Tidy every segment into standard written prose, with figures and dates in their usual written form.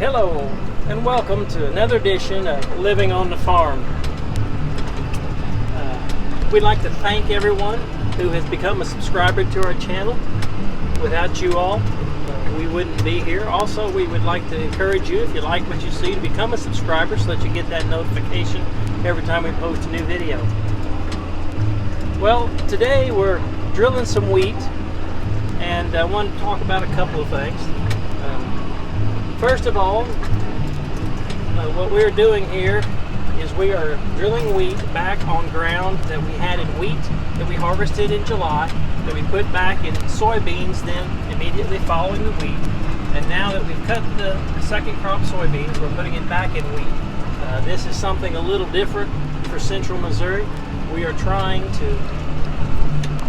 Hello and welcome to another edition of Living on the Farm. We'd like to thank everyone who has become a subscriber to our channel. Without you all, we wouldn't be here. Also, we would like to encourage you, if you like what you see, to become a subscriber so that you get that notification every time we post a new video. Well, today we're drilling some wheat, and I want to talk about a couple of things. First of all, what we're doing here is we are drilling wheat back on ground that we had in wheat that we harvested in July, that we put back in soybeans then immediately following the wheat. And now that we've cut the second crop soybeans, we're putting it back in wheat. This is something a little different for central Missouri. We are trying to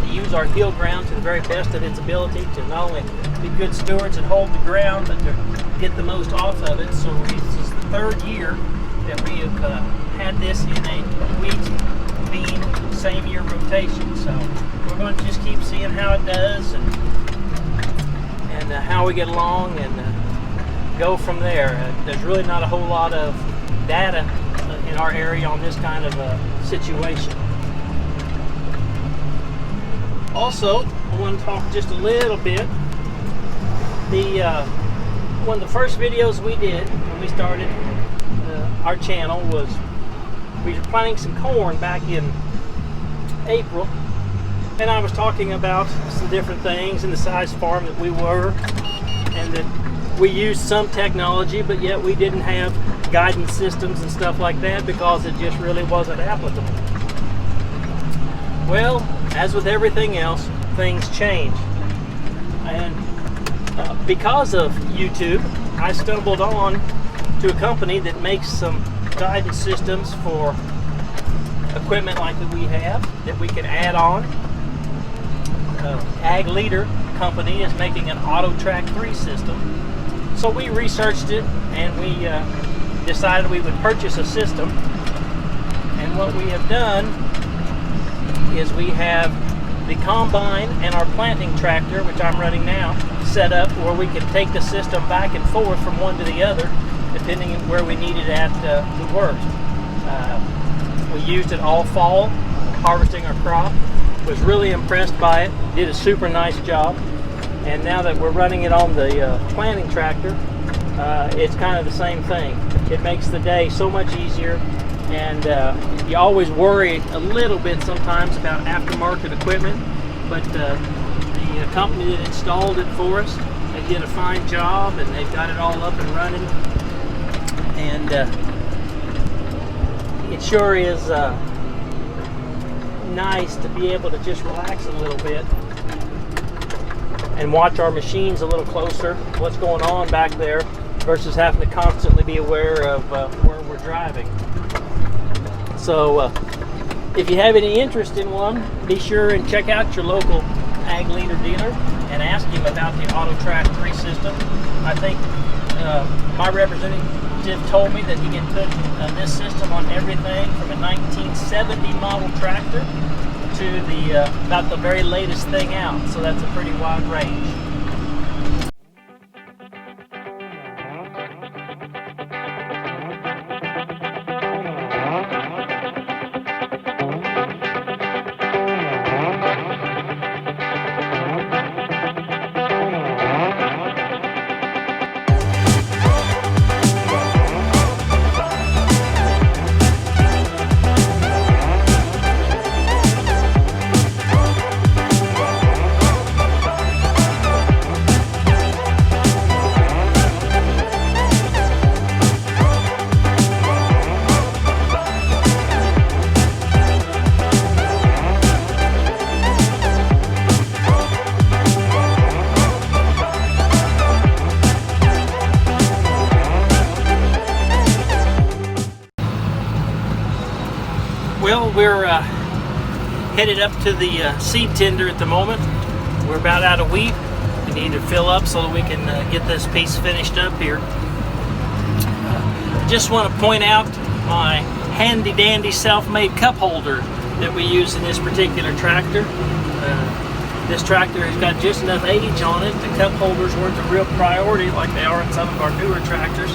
use our heel ground to the very best of its ability to not only be good stewards and hold the ground, but to get the most off of it. So this is the third year that we have had this in a wheat, bean, same year rotation. So we're going to just keep seeing how it does and how we get along and go from there. There's really not a whole lot of data in our area on this kind of situation. Also, I want to talk just a little bit. One of the first videos we did when we started our channel was we were planting some corn back in April, and I was talking about some different things in the size farm that we were, and that we used some technology, but yet we didn't have guidance systems and stuff like that because it just really wasn't applicable. Well, as with everything else, things change. And because of YouTube, I stumbled on to a company that makes some guidance systems for equipment like that we have that we can add on. Ag Leader company is making an Autosteer 3 system. So we researched it and we decided we would purchase a system. And what we have done is we have the combine and our planting tractor, which I'm running now, set up where we can take the system back and forth from one to the other depending on where we need it at the worst. We used it all fall harvesting our crop, was really impressed by it, did a super nice job, and now that we're running it on the planting tractor, it's kind of the same thing. It makes the day so much easier. And you always worry a little bit sometimes about aftermarket equipment, but the company that installed it for us, they did a fine job and they've got it all up and running. And it sure is nice to be able to just relax a little bit and watch our machines a little closer, what's going on back there, versus having to constantly be aware of where we're driving. So if you have any interest in one, be sure and check out your local Ag Leader dealer and ask him about the Autosteer 3 system. I think my representative told me that he can put this system on everything from a 1970 model tractor to the about the very latest thing out. So that's a pretty wide range. Well, we're headed up to the seed tender at the moment. We're about out of wheat. We need to fill up so that we can get this piece finished up here. Just want to point out my handy dandy self-made cup holder that we use in this particular tractor. This tractor has got just enough age on it. The cup holders weren't a real priority like they are in some of our newer tractors.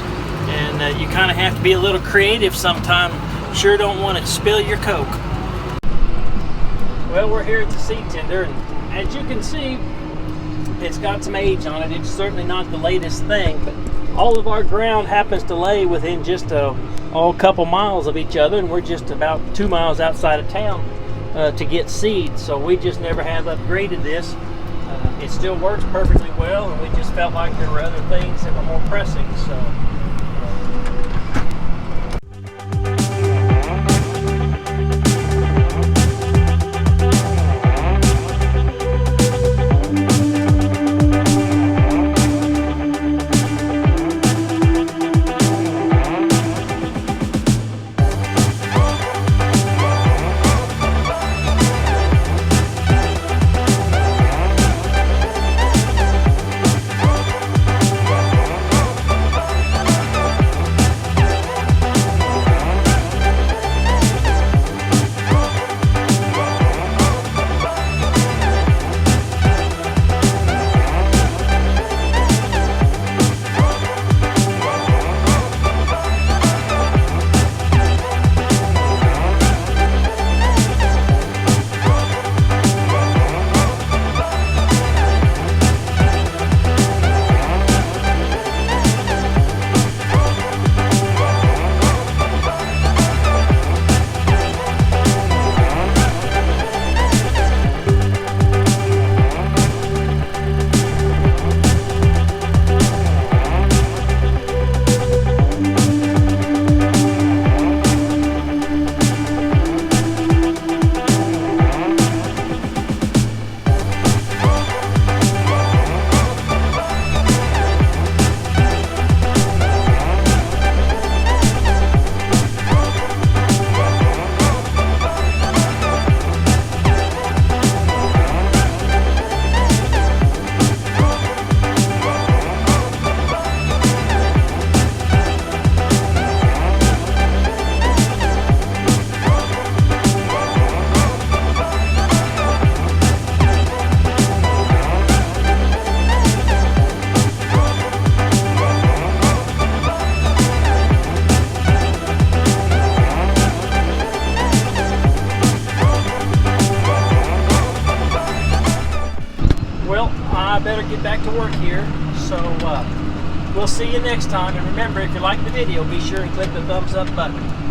And you kind of have to be a little creative sometime. Sure don't want to spill your Coke. Well, we're here at the seed tender, and as you can see, it's got some age on it. It's certainly not the latest thing, but all of our ground happens to lay within just a couple miles of each other, and we're just about 2 miles outside of town to get seed. So we just never have upgraded this. It still works perfectly well, and we just felt like there were other things that were more pressing. So. I better get back to work here. So we'll see you next time. And remember, if you like the video, be sure and click the thumbs up button.